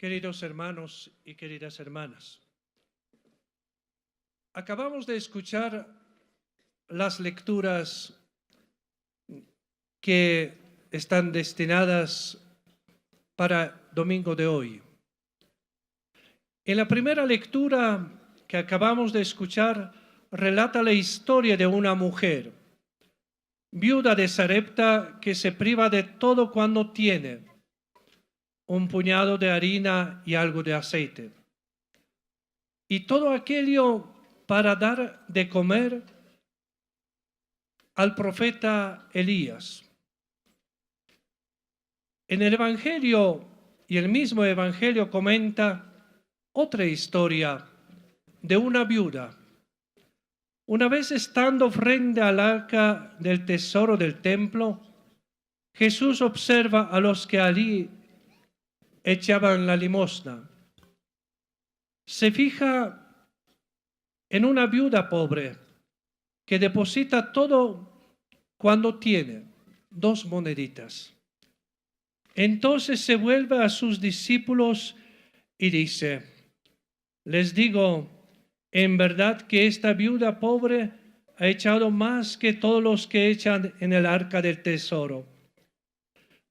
Queridos hermanos y queridas hermanas, acabamos de escuchar las lecturas que están destinadas para domingo de hoy. En la primera lectura que acabamos de escuchar, relata la historia de una mujer, viuda de Sarepta, que se priva de todo cuando tiene un puñado de harina y algo de aceite. Y todo aquello para dar de comer al profeta Elías. En el Evangelio, y el mismo Evangelio comenta otra historia de una viuda. Una vez estando frente al arca del tesoro del templo, Jesús observa a los que allí echaban la limosna. Se fija en una viuda pobre que deposita todo cuando tiene 2 moneditas. Entonces se vuelve a sus discípulos y dice: les digo, en verdad que esta viuda pobre ha echado más que todos los que echan en el arca del tesoro,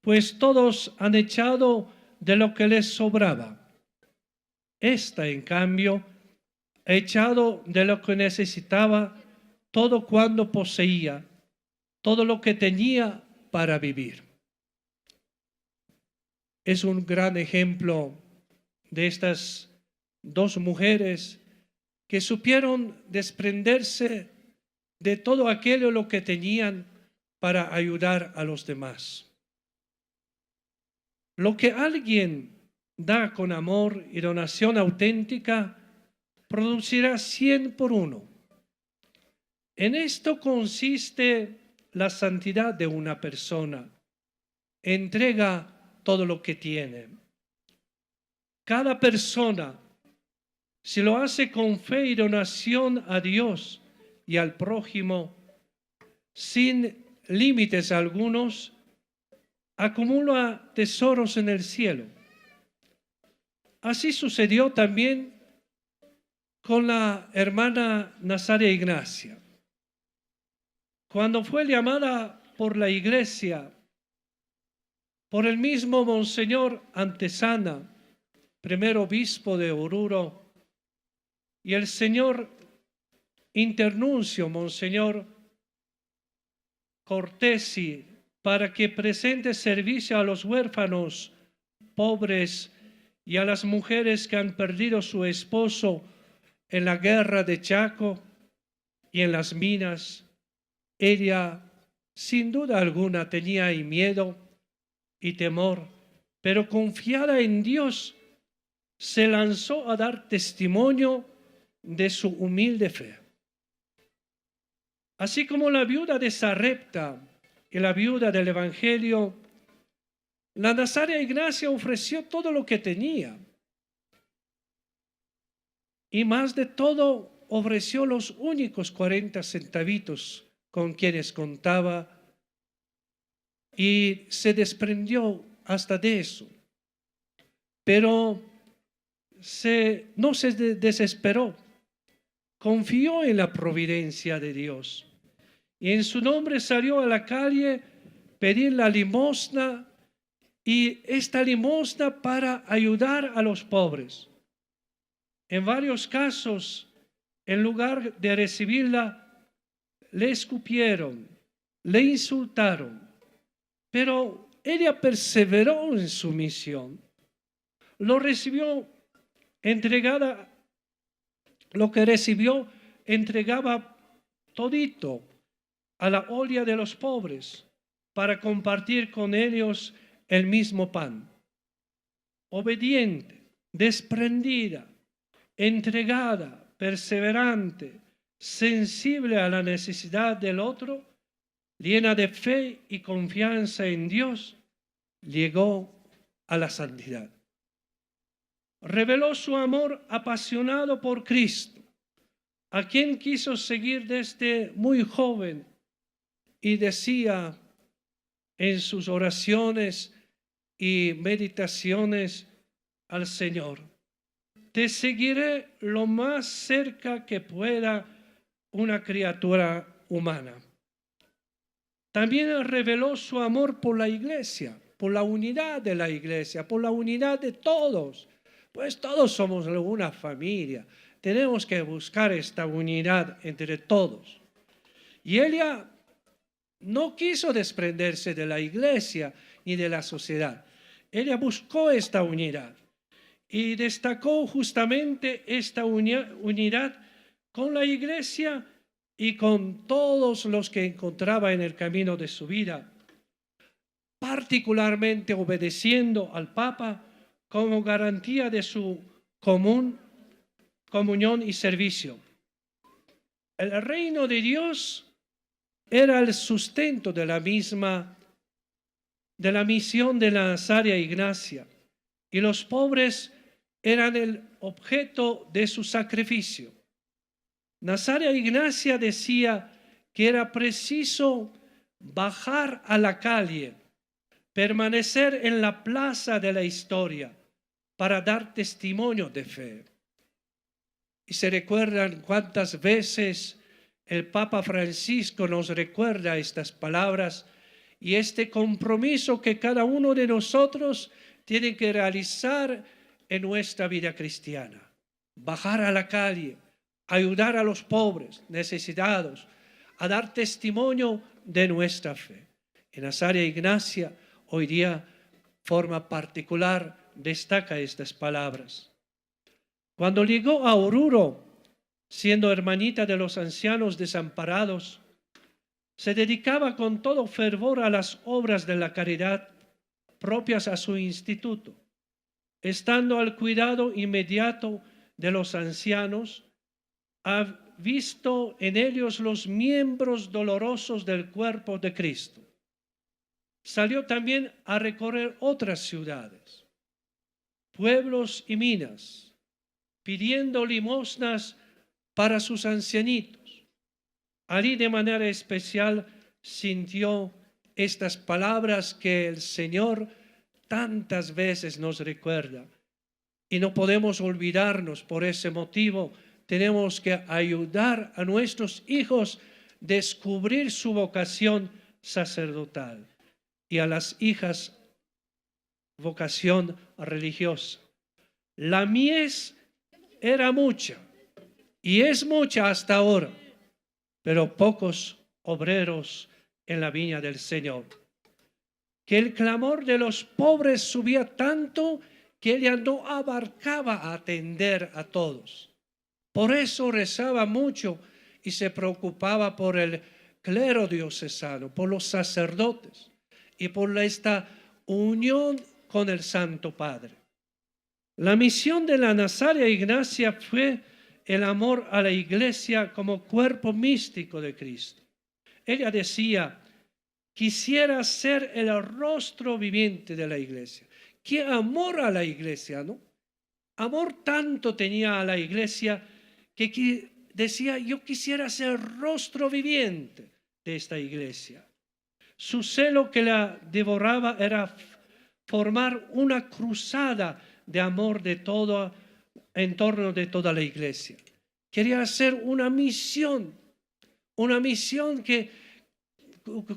pues todos han echado de lo que les sobraba. Esta, en cambio, ha echado de lo que necesitaba todo cuando poseía, todo lo que tenía para vivir. Es un gran ejemplo de estas 2 mujeres que supieron desprenderse de todo aquello lo que tenían para ayudar a los demás. Lo que alguien da con amor y donación auténtica producirá 100 por 1. En esto consiste la santidad de una persona. Entrega todo lo que tiene. Cada persona, si lo hace con fe y donación a Dios y al prójimo, sin límites algunos, acumula tesoros en el cielo. Así sucedió también con la hermana Nazaria Ignacia. Cuando fue llamada por la iglesia, por el mismo Monseñor Antesana, primer obispo de Oruro, y el señor internuncio, Monseñor Cortesi, para que presente servicio a los huérfanos, pobres y a las mujeres que han perdido su esposo en la guerra de Chaco y en las minas. Ella, sin duda alguna, tenía miedo y temor, pero confiada en Dios, se lanzó a dar testimonio de su humilde fe. Así como la viuda de Sarepta y la viuda del Evangelio, la Nazaria Ignacia ofreció todo lo que tenía. Y más de todo, ofreció los únicos 40 centavitos con quienes contaba y se desprendió hasta de eso. Pero no se desesperó, confió en la providencia de Dios y en su nombre salió a la calle pedir la limosna, y esta limosna para ayudar a los pobres. En varios casos, en lugar de recibirla, le escupieron, le insultaron, pero ella perseveró en su misión. Lo que recibió, entregaba todito a la olla de los pobres para compartir con ellos el mismo pan. Obediente, desprendida, entregada, perseverante, sensible a la necesidad del otro, llena de fe y confianza en Dios, llegó a la santidad. Reveló su amor apasionado por Cristo, a quien quiso seguir desde muy joven, y decía en sus oraciones y meditaciones: al Señor. Te seguiré lo más cerca que pueda una criatura humana. También reveló su amor por la iglesia, por la unidad de la iglesia, por la unidad de todos. Pues todos somos una familia. Tenemos que buscar esta unidad entre todos. Y ella no quiso desprenderse de la iglesia ni de la sociedad. Ella buscó esta unidad y destacó justamente esta unidad con la iglesia y con todos los que encontraba en el camino de su vida, particularmente obedeciendo al Papa como garantía de su comunión y servicio. El reino de Dios era el sustento de la misión de la Nazaria Ignacia, y los pobres eran el objeto de su sacrificio. Nazaria Ignacia decía que era preciso bajar a la calle, permanecer en la plaza de la historia para dar testimonio de fe. Y se recuerdan cuántas veces el Papa Francisco nos recuerda estas palabras y este compromiso que cada uno de nosotros tiene que realizar en nuestra vida cristiana. Bajar a la calle, ayudar a los pobres, necesitados, a dar testimonio de nuestra fe. En Nazaria Ignacia, hoy día, forma particular, destaca estas palabras. Cuando llegó a Oruro, siendo hermanita de los ancianos desamparados, se dedicaba con todo fervor a las obras de la caridad propias a su instituto, estando al cuidado inmediato de los ancianos. Ha visto en ellos los miembros dolorosos del cuerpo de Cristo. Salió también a recorrer otras ciudades, pueblos y minas, pidiendo limosnas para sus ancianitos. Allí de manera especial sintió estas palabras que el Señor tantas veces nos recuerda. Y no podemos olvidarnos. Por ese motivo tenemos que ayudar a nuestros hijos a descubrir su vocación sacerdotal y a las hijas vocación religiosa. La mies era mucha y es mucha hasta ahora, pero pocos obreros en la viña del Señor. Que el clamor de los pobres subía tanto que ella no abarcaba a atender a todos. Por eso rezaba mucho y se preocupaba por el clero diocesano, por los sacerdotes y por esta unión con el Santo Padre. La misión de la Nazaria Ignacia fue el amor a la iglesia como cuerpo místico de Cristo. Ella decía: quisiera ser el rostro viviente de la iglesia. Qué amor a la iglesia, ¿no? Amor tanto tenía a la iglesia que decía: yo quisiera ser rostro viviente de esta iglesia. Su celo que la devoraba era formar una cruzada de amor en torno de toda la iglesia. Quería hacer una misión que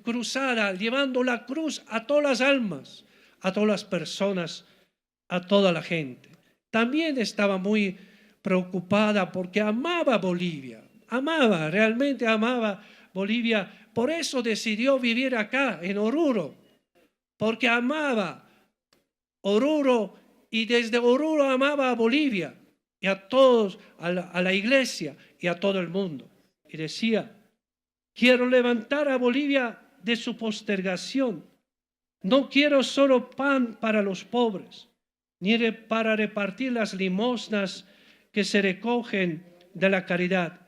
cruzada, llevando la cruz a todas las almas, a todas las personas, a toda la gente. También estaba muy preocupada porque amaba Bolivia, realmente amaba Bolivia. Por eso decidió vivir acá, en Oruro, porque amaba Oruro y desde Oruro amaba a Bolivia y a todos, a la iglesia y a todo el mundo. Y decía: quiero levantar a Bolivia de su postergación. No quiero solo pan para los pobres, ni para repartir las limosnas que se recogen de la caridad,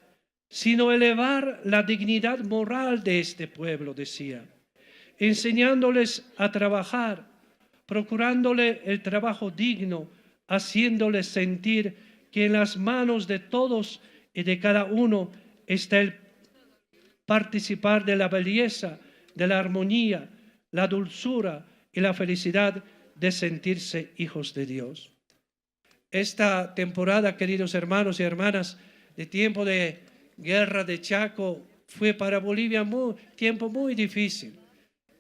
sino elevar la dignidad moral de este pueblo, decía, enseñándoles a trabajar, procurándole el trabajo digno, haciéndoles sentir que en las manos de todos y de cada uno está el participar de la belleza, de la armonía, la dulzura y la felicidad de sentirse hijos de Dios. Esta temporada, queridos hermanos y hermanas, de tiempo de guerra de Chaco, fue para Bolivia un tiempo muy difícil.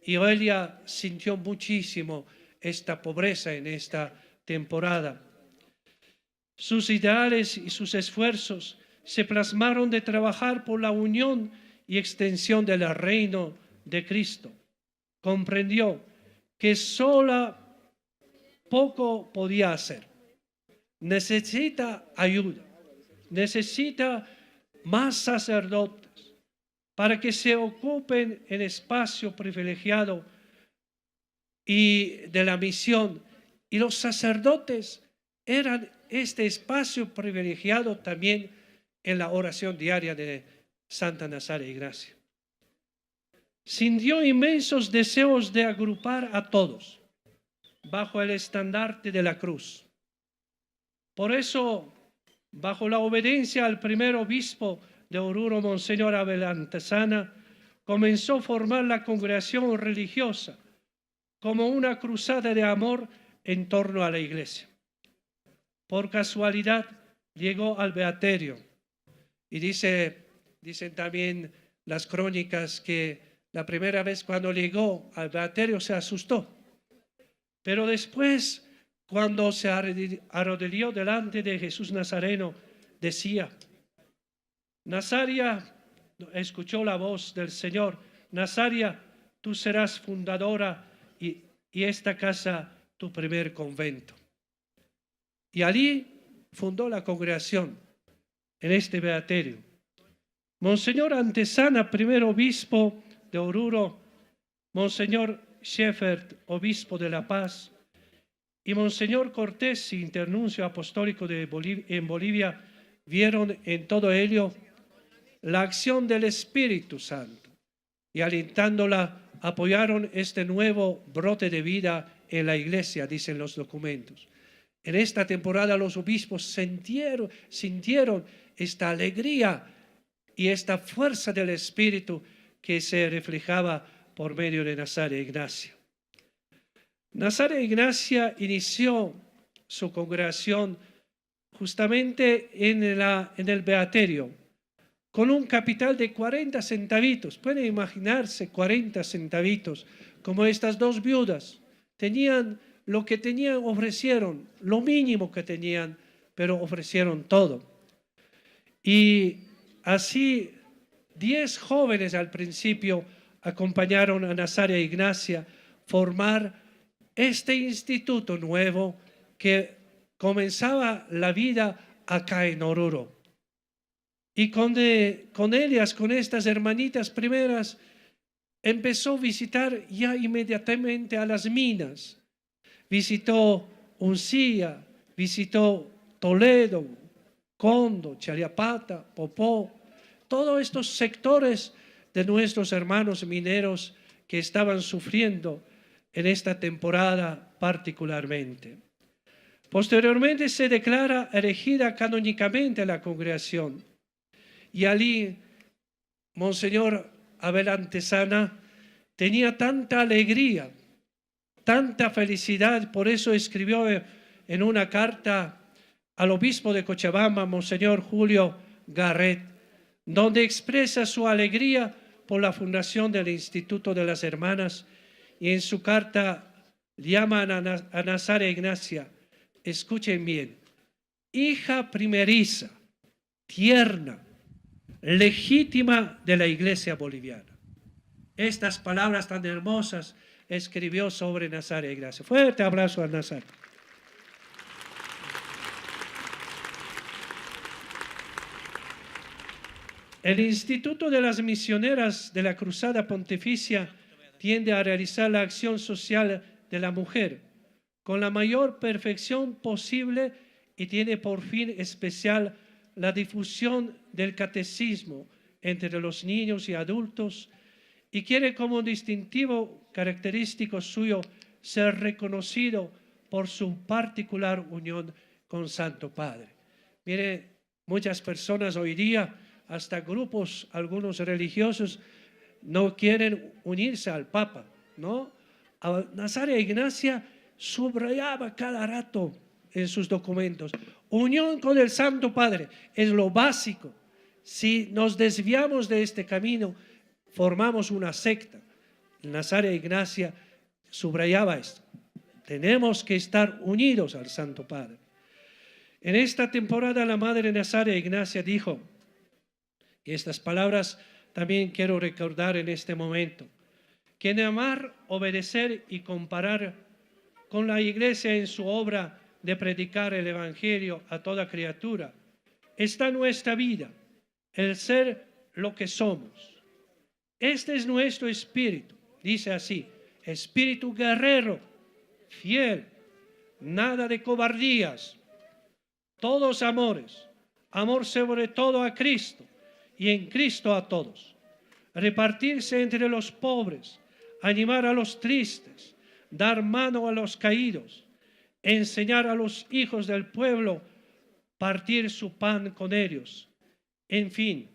Y ella sintió muchísimo esta pobreza en esta temporada. Sus ideales y sus esfuerzos se plasmaron de trabajar por la unión y extensión del reino de Cristo. Comprendió que sola poco podía hacer. Necesita ayuda, necesita más sacerdotes para que se ocupen el espacio privilegiado y de la misión. Y los sacerdotes eran este espacio privilegiado también en la oración diaria de Santa Nazaria Ignacia. Sintió inmensos deseos de agrupar a todos bajo el estandarte de la cruz. Por eso, bajo la obediencia al primer obispo de Oruro, Monseñor Abel Antesana, comenzó a formar la congregación religiosa como una cruzada de amor en torno a la iglesia. Por casualidad llegó al beaterio y dicen también las crónicas que la primera vez cuando llegó al beaterio se asustó, pero después cuando se arrodilló delante de Jesús Nazareno decía: Nazaria, escuchó la voz del Señor: Nazaria, tú serás fundadora y esta casa tu primer convento. Y allí fundó la congregación en este beaterio. Monseñor Antesana, primer obispo de Oruro, Monseñor Scheffert, obispo de La Paz, y Monseñor Cortés, internuncio apostólico en Bolivia, vieron en todo ello la acción del Espíritu Santo y alentándola apoyaron este nuevo brote de vida en la iglesia, dicen los documentos. En esta temporada los obispos sintieron esta alegría y esta fuerza del Espíritu que se reflejaba por medio de Nazaria Ignacia. Nazaria Ignacia inició su congregación justamente en el beaterio, con un capital de 40 centavitos. Pueden imaginarse 40 centavitos, como estas dos viudas. Tenían lo que tenían, ofrecieron, lo mínimo que tenían, pero ofrecieron todo. Y así 10 jóvenes al principio acompañaron a Nazaria Ignacia formar este instituto nuevo que comenzaba la vida acá en Oruro. Y con ellas, con estas hermanitas primeras, empezó a visitar ya inmediatamente a las minas. Visitó Uncía, visitó Toledo, Condo, Chariapata, Popó, todos estos sectores de nuestros hermanos mineros que estaban sufriendo en esta temporada particularmente. Posteriormente se declara elegida canónicamente la congregación y allí Monseñor Abel Antesana tenía tanta alegría, tanta felicidad, por eso escribió en una carta al obispo de Cochabamba, Monseñor Julio Garret, donde expresa su alegría por la fundación del Instituto de las Hermanas, y en su carta llaman a Nazaria Ignacia, escuchen bien, hija primeriza, tierna, legítima de la iglesia boliviana. Estas palabras tan hermosas escribió sobre Nazaria Ignacia. Fuerte abrazo a Nazaria. El Instituto de las Misioneras de la Cruzada Pontificia tiende a realizar la acción social de la mujer con la mayor perfección posible y tiene por fin especial la difusión del catecismo entre los niños y adultos y quiere como distintivo característico suyo ser reconocido por su particular unión con Santo Padre. Mire, muchas personas hoy día, hasta grupos, algunos religiosos, no quieren unirse al Papa, ¿no? A Nazaria Ignacia subrayaba cada rato en sus documentos. Unión con el Santo Padre es lo básico. Si nos desviamos de este camino, formamos una secta. Nazaria Ignacia subrayaba esto. Tenemos que estar unidos al Santo Padre. En esta temporada la Madre Nazaria Ignacia dijo, y estas palabras también quiero recordar en este momento, que en amar, obedecer y comparar con la Iglesia en su obra de predicar el Evangelio a toda criatura, está nuestra vida, el ser lo que somos. Este es nuestro espíritu, dice así, espíritu guerrero, fiel, nada de cobardías, todos amores, amor sobre todo a Cristo y en Cristo a todos. Repartirse entre los pobres, animar a los tristes, dar mano a los caídos, enseñar a los hijos del pueblo, partir su pan con ellos. En fin,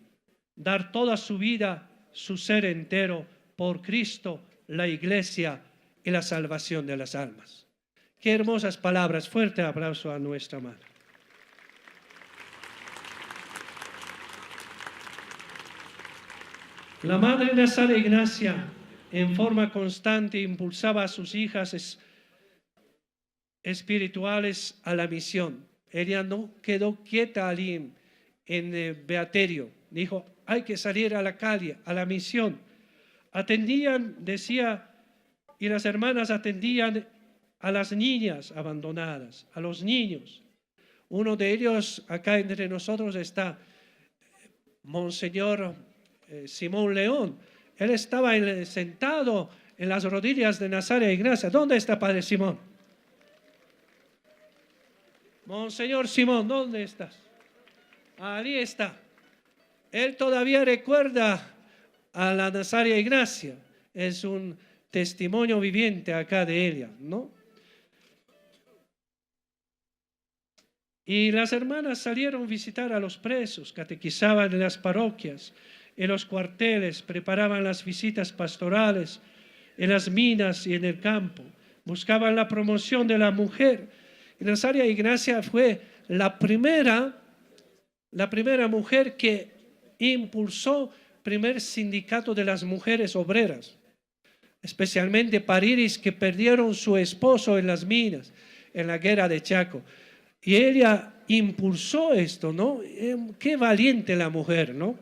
dar toda su vida, su ser entero, por Cristo, la Iglesia y la salvación de las almas. Qué hermosas palabras. Fuerte aplauso a nuestra Madre. La Madre Nazaria Ignacia, en forma constante, impulsaba a sus hijas espirituales a la misión. Ella no quedó quieta allí en Beaterio. Dijo, hay que salir a la calle, a la misión. Atendían, decía, y las hermanas atendían a las niñas abandonadas, a los niños. Uno de ellos, acá entre nosotros, está Monseñor Simón León. Él estaba sentado en las rodillas de Nazaria Ignacia. ¿Dónde está Padre Simón? Monseñor Simón, ¿dónde estás? Ahí está. Él todavía recuerda a la Nazaria Ignacia. Es un testimonio viviente acá de ella, ¿no? Y las hermanas salieron a visitar a los presos, catequizaban en las parroquias, en los cuarteles, preparaban las visitas pastorales, en las minas y en el campo, buscaban la promoción de la mujer. Y Nazaria Ignacia fue la primera mujer que impulsó el primer sindicato de las mujeres obreras, especialmente pariris que perdieron su esposo en las minas, en la guerra de Chaco. Y ella impulsó esto, ¿no? Qué valiente la mujer, ¿no?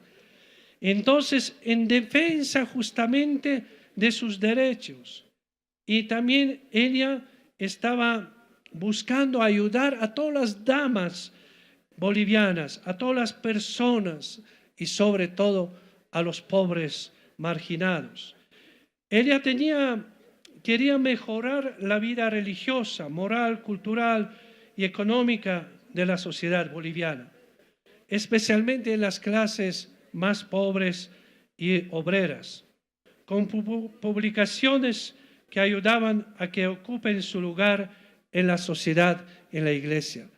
Entonces, en defensa justamente de sus derechos. Y también ella estaba buscando ayudar a todas las damas bolivianas, a todas las personas y sobre todo a los pobres marginados. Ella quería mejorar la vida religiosa, moral, cultural y económica de la sociedad boliviana, especialmente en las clases más pobres y obreras, con publicaciones que ayudaban a que ocupen su lugar en la sociedad, en la iglesia.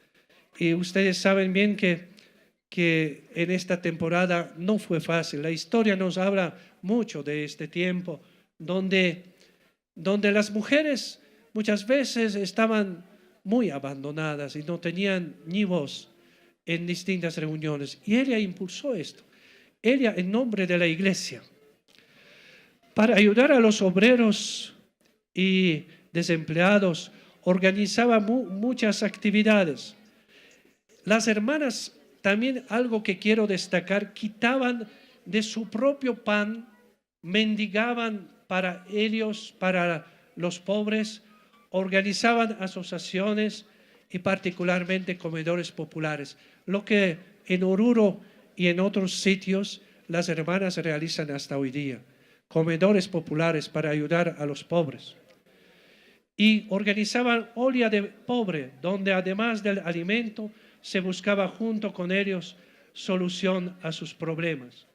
Y ustedes saben bien que en esta temporada no fue fácil. La historia nos habla mucho de este tiempo, donde las mujeres muchas veces estaban muy abandonadas y no tenían ni voz en distintas reuniones. Y ella impulsó esto. Ella, en nombre de la iglesia, para ayudar a los obreros y desempleados, organizaba muchas actividades. Las hermanas, también algo que quiero destacar, quitaban de su propio pan, mendigaban para ellos, para los pobres, organizaban asociaciones y particularmente comedores populares, lo que en Oruro y en otros sitios las hermanas realizan hasta hoy día, comedores populares para ayudar a los pobres. Y organizaban olla de pobre, donde además del alimento se buscaba junto con ellos solución a sus problemas.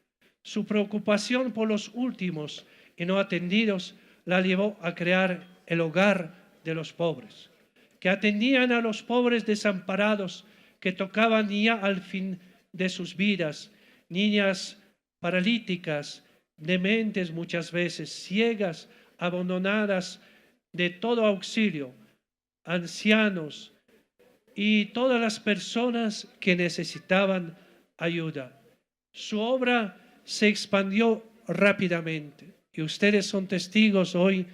Su preocupación por los últimos y no atendidos la llevó a crear el hogar de los pobres, que atendían a los pobres desamparados que tocaban ya al fin de sus vidas, niñas paralíticas, dementes muchas veces, ciegas, abandonadas de todo auxilio, ancianos y todas las personas que necesitaban ayuda. Su obra se expandió rápidamente y ustedes son testigos hoy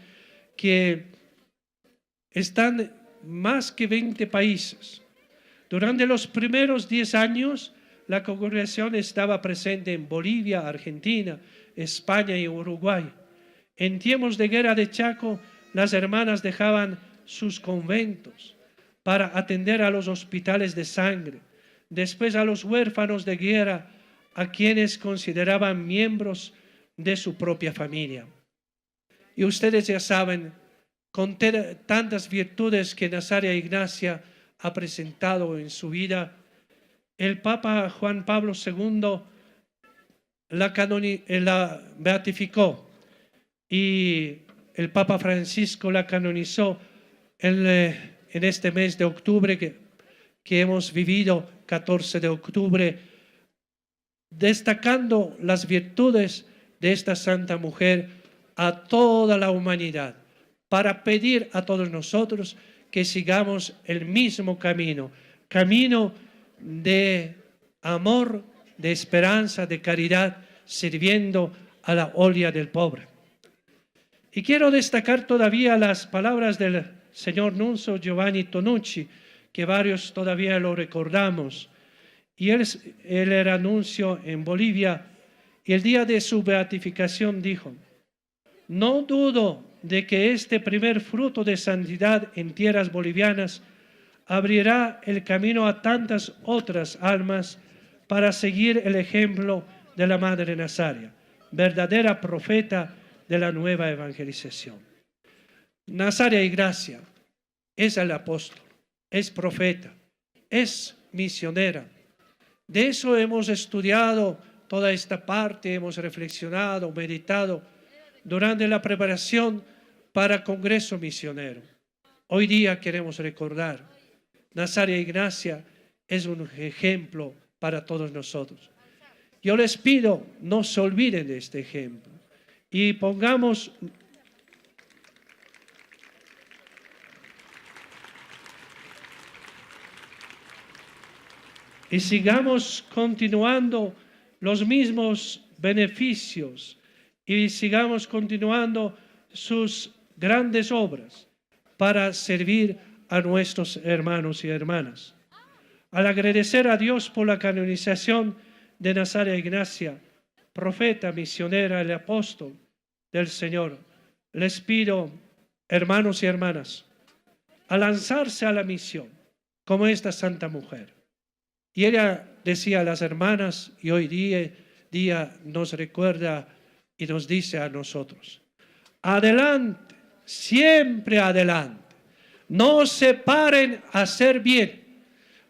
que están más que 20 países. Durante los primeros 10 años, la congregación estaba presente en Bolivia, Argentina, España y Uruguay. En tiempos de guerra de Chaco, las hermanas dejaban sus conventos para atender a los hospitales de sangre, después a los huérfanos de guerra, a quienes consideraban miembros de su propia familia. Y ustedes ya saben, con tantas virtudes que Nazaria Ignacia ha presentado en su vida, el Papa Juan Pablo II la beatificó y el Papa Francisco la canonizó en este mes de octubre que hemos vivido, 14 de octubre, destacando las virtudes de esta santa mujer a toda la humanidad, para pedir a todos nosotros que sigamos el mismo camino, camino de amor, de esperanza, de caridad, sirviendo a la olla del pobre. Y quiero destacar todavía las palabras del señor nuncio Giovanni Tonucci, que varios todavía lo recordamos. Y él era nuncio en Bolivia, y el día de su beatificación dijo: no dudo de que este primer fruto de santidad en tierras bolivianas abrirá el camino a tantas otras almas para seguir el ejemplo de la Madre Nazaria, verdadera profeta de la nueva evangelización. Nazaria Ignacia es el apóstol, es profeta, es misionera. De eso hemos estudiado toda esta parte, hemos reflexionado, meditado durante la preparación para Congreso Misionero. Hoy día queremos recordar, Nazaria Ignacia es un ejemplo para todos nosotros. Yo les pido, no se olviden de este ejemplo y pongamos y sigamos continuando los mismos beneficios y sigamos continuando sus grandes obras para servir a nuestros hermanos y hermanas. Al agradecer a Dios por la canonización de Nazaria Ignacia, profeta, misionera y apóstol del Señor, les pido, hermanos y hermanas, a lanzarse a la misión como esta santa mujer. Y ella decía a las hermanas, y hoy día nos recuerda y nos dice a nosotros: adelante, siempre adelante, no se paren a hacer bien.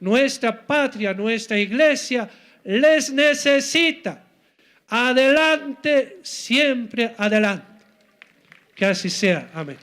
Nuestra patria, nuestra iglesia les necesita. Adelante, siempre adelante. Que así sea. Amén.